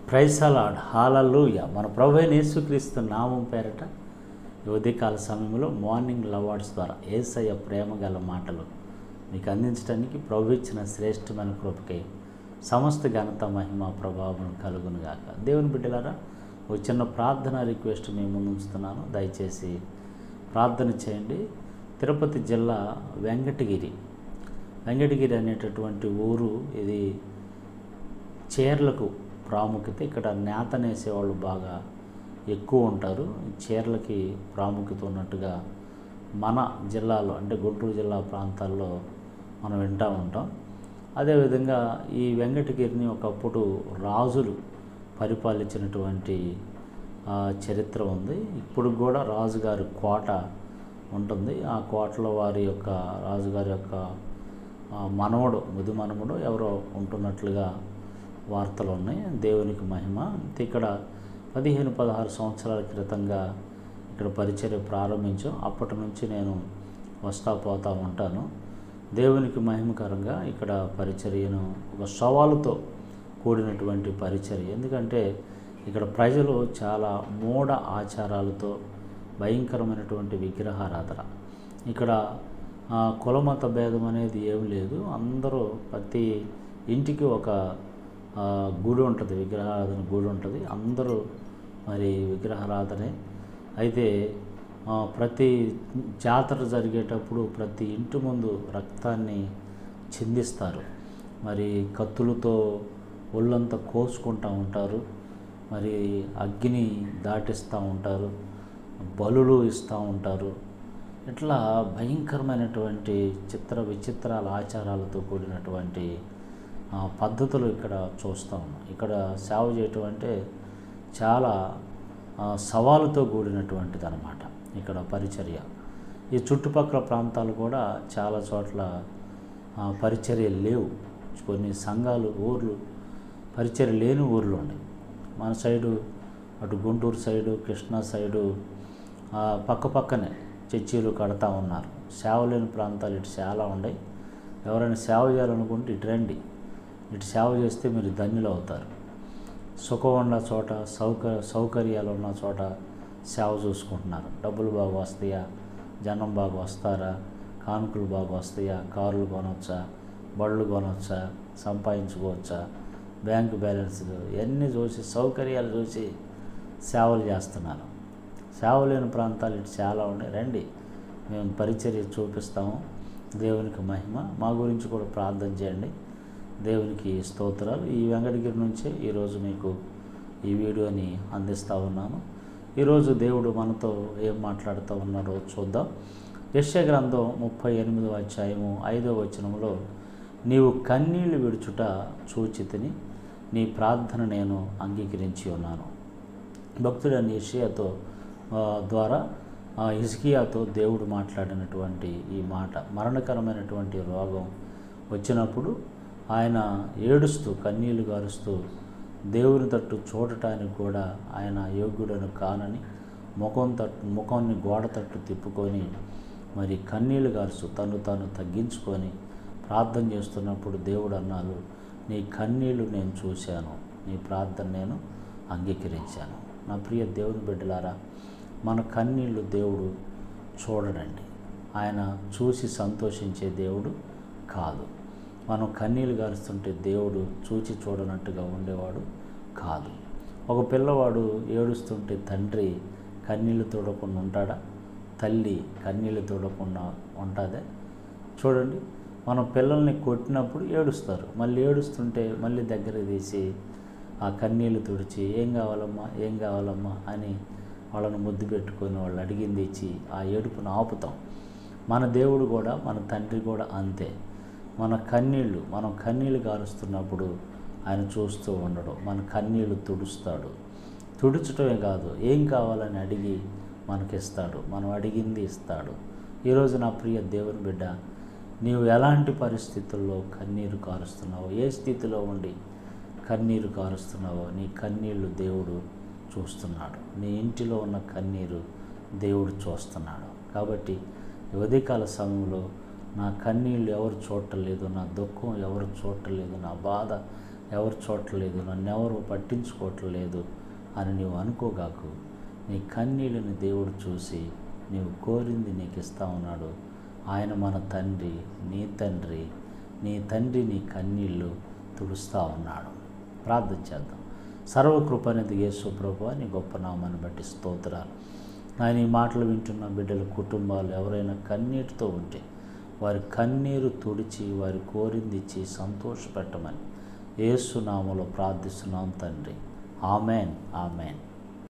Praise the lord, హల్లెలూయా. మన ప్రభువైన యేసుక్రీస్తు నామం పేరట ఈ ఉదయకాల సమయంలో మార్నింగ్ లవ్ వర్డ్స్ ద్వారా యేసయ్య ప్రేమ గల మాటలు మీకు అందించడానికి ప్రభు ఇచ్చిన శ్రేష్టమైన కృపకై సమస్త ఘనత మహిమ ప్రభావం కలుగును గాక. దేవుని బిడ్డలారా, ఒక చిన్న ప్రార్థన రిక్వెస్ట్ మీ ముందు ఉంచుతున్నాను. దయచేసి ప్రార్థన చేయండి. తిరుపతి జిల్లా వెంకటగిరి అనేటటువంటి ఊరు. ఇది చీరలకు ప్రాముఖ్యత. ఇక్కడ నేత నేసేవాళ్ళు బాగా ఎక్కువ ఉంటారు. చీరలకి ప్రాముఖ్యత ఉన్నట్టుగా మన జిల్లాలో, అంటే గుంటూరు జిల్లా ప్రాంతాల్లో మనం వింటూ ఉంటాం. అదేవిధంగా ఈ వెంకటగిరిని ఒకప్పుడు రాజులు పరిపాలించినటువంటి చరిత్ర ఉంది. ఇప్పుడు కూడా రాజుగారి కోట ఉంటుంది. ఆ కోటలో రాజుగారి యొక్క మనవడు, ముది మనవడు ఎవరో ఉంటున్నట్లుగా వార్తలు ఉన్నాయి. దేవునికి మహిమ. ఇక్కడ 15-16 సంవత్సరాల క్రితంగా ఇక్కడ పరిచర్య ప్రారంభించాం. అప్పటి నుంచి నేను వస్తూ పోతూ ఉంటాను. దేవునికి మహిమకరంగా ఇక్కడ పరిచర్యను ఒక సవాలుతో కూడినటువంటి పరిచర్య. ఎందుకంటే ఇక్కడ ప్రజలు చాలా మూఢ ఆచారాలతో భయంకరమైనటువంటి విగ్రహారాధన. ఇక్కడ కులమత భేదం అనేది ఏమి లేదు. అందరూ ప్రతి ఇంటికి ఒక గుడి ఉంటుంది, విగ్రహారాధన గుడి ఉంటుంది. అందరూ మరి విగ్రహారాధనే. అయితే ప్రతి జాతర జరిగేటప్పుడు ప్రతి ఇంటి ముందు రక్తాన్ని చిందిస్తారు. మరి కత్తులతో ఒళ్ళంతా కోసుకుంటూ ఉంటారు. మరి అగ్ని దాటిస్తూ ఉంటారు, బలులు ఇస్తూ ఉంటారు. ఇట్లా భయంకరమైనటువంటి విచిత్రాల ఆచారాలతో కూడినటువంటి పద్ధతులు ఇక్కడ చూస్తూ ఉన్నాం. ఇక్కడ సేవ చేయటం అంటే చాలా సవాలుతో కూడినటువంటిది అన్నమాట ఇక్కడ పరిచర్య. ఈ చుట్టుపక్కల ప్రాంతాలు కూడా చాలా చోట్ల పరిచర్యలు లేవు. కొన్ని సంఘాలు, ఊర్లు పరిచర్య లేని ఊర్లు ఉన్నాయి. మన సైడు, అటు గుంటూరు సైడు, కృష్ణా సైడు పక్కనే చర్చీలు కడతా ఉన్నారు. సేవ లేని ప్రాంతాలు ఇటు చాలా ఉన్నాయి. ఎవరైనా సేవ చేయాలనుకుంటే ఇటు రండి. ఇటు సేవ చేస్తే మీరు ధన్యులు అవుతారు. సుఖం ఉన్న చోట, సౌకర్యాలు ఉన్న చోట సేవ చూసుకుంటున్నారు. డబ్బులు బాగా వస్తాయా, జనం బాగా వస్తారా, కానుకలు బాగా వస్తాయా, కార్లు కొనవచ్చా, బళ్ళు కొనవచ్చా, సంపాదించుకోవచ్చా, బ్యాంకు బ్యాలెన్స్, ఇవన్నీ చూసి సౌకర్యాలు చూసి సేవలు చేస్తున్నారు. సేవ లేని ప్రాంతాలు ఇటు చాలా ఉన్నాయి. రండి, మేము పరిచర్య చూపిస్తాము. దేవునికి మహిమ. మా గురించి కూడా ప్రార్థన చేయండి. దేవునికి స్తోత్రాలు. ఈ వెంకటగిరి నుంచే ఈరోజు మీకు ఈ వీడియోని అందిస్తూ ఉన్నాను. ఈరోజు దేవుడు మనతో ఏం మాట్లాడుతూ ఉన్నాడో చూద్దాం. యెషయా గ్రంథం 38వ అధ్యాయము 5వ వచనంలో, నీవు కన్నీళ్లు విడుచుట చూచితిని, నీ ప్రార్థన నేను అంగీకరించి ఉన్నాను. భక్తుడైన యెషయాతో ద్వారా హిజ్కియాతో దేవుడు మాట్లాడినటువంటి ఈ మాట. మరణకరమైనటువంటి రోగం వచ్చినప్పుడు ఆయన ఏడుస్తూ, కన్నీళ్లు గారుస్తూ, దేవుని తట్టు చూడటానికి కూడా ఆయన యోగ్యుడను కానని ముఖాన్ని గోడ తట్టు తిప్పుకొని మరి కన్నీళ్లు గారుస్తూ తను తగ్గించుకొని ప్రార్థన చేస్తున్నప్పుడు దేవుడు అన్నాడు, నీ కన్నీళ్లు నేను చూశాను, నీ ప్రార్థన నేను అంగీకరించాను. నా ప్రియ దేవుని బిడ్డలారా, మన కన్నీళ్లు దేవుడు చూడడండి. ఆయన చూసి సంతోషించే దేవుడు కాదు. మనం కన్నీళ్ళు గారుస్తుంటే దేవుడు చూచి చూడనట్టుగా ఉండేవాడు కాదు. ఒక పిల్లవాడు ఏడుస్తుంటే తండ్రి కన్నీళ్ళు తోడకుండా ఉంటాడా? తల్లి కన్నీళ్ళు తోడకుండా ఉంటుందే? చూడండి, మనం పిల్లల్ని కొట్టినప్పుడు ఏడుస్తారు. మళ్ళీ ఏడుస్తుంటే మళ్ళీ దగ్గర తీసి ఆ కన్నీళ్ళు తుడిచి ఏం కావాలమ్మా అని వాళ్ళని ముద్దు పెట్టుకొని వాళ్ళు అడిగింది ఇచ్చి ఆ ఏడుపును ఆపుతాం. మన దేవుడు కూడా, మన తండ్రి కూడా అంతే. మనం కన్నీళ్ళు గారుస్తున్నప్పుడు ఆయన చూస్తూ ఉండడు. మన కన్నీళ్ళు తుడుస్తాడు. తుడుచటమే కాదు, ఏం కావాలని అడిగి మనకిస్తాడు. మనం అడిగింది ఇస్తాడు. ఈరోజు నా ప్రియ దేవుని బిడ్డ, నీవు ఎలాంటి పరిస్థితుల్లో కన్నీరు కారుస్తున్నావో, ఏ స్థితిలో ఉండి కన్నీరు కారుస్తున్నావో, నీ కన్నీళ్లు దేవుడు చూస్తున్నాడు. నీ ఇంటిలో ఉన్న కన్నీరు దేవుడు చూస్తున్నాడు. కాబట్టి ఉదయకాల సమయంలో నా కన్నీళ్ళు ఎవరు చూడటం లేదు, నా దుఃఖం ఎవరు చూడటం లేదు, నా బాధ ఎవరు చూడట్లేదు, నన్ను ఎవరు పట్టించుకోవట్లేదు అని నీవు అనుకోగాకు. నీ కన్నీళ్ళని దేవుడు చూసి నీవు కోరింది నీకు ఇస్తా ఉన్నాడు. ఆయన మన తండ్రి, నీ తండ్రి. నీ తండ్రి నీ కన్నీళ్ళు తుడుస్తూ ఉన్నాడు. ప్రార్థన చేద్దాం. సర్వకృపనిధి యేసు ప్రభువా, నీ గొప్ప నామాన్ని బట్టి స్తోత్రాలు. ఆయన ఈ మాటలు వింటున్న బిడ్డల కుటుంబాలు ఎవరైనా కన్నీటితో ఉంటే వారి కన్నీరు తుడిచి వారి కోరింది ఇచ్చి సంతోషపెట్టమని యేసు నామములో ప్రార్థిస్తున్నాం తండ్రి. Amen, amen.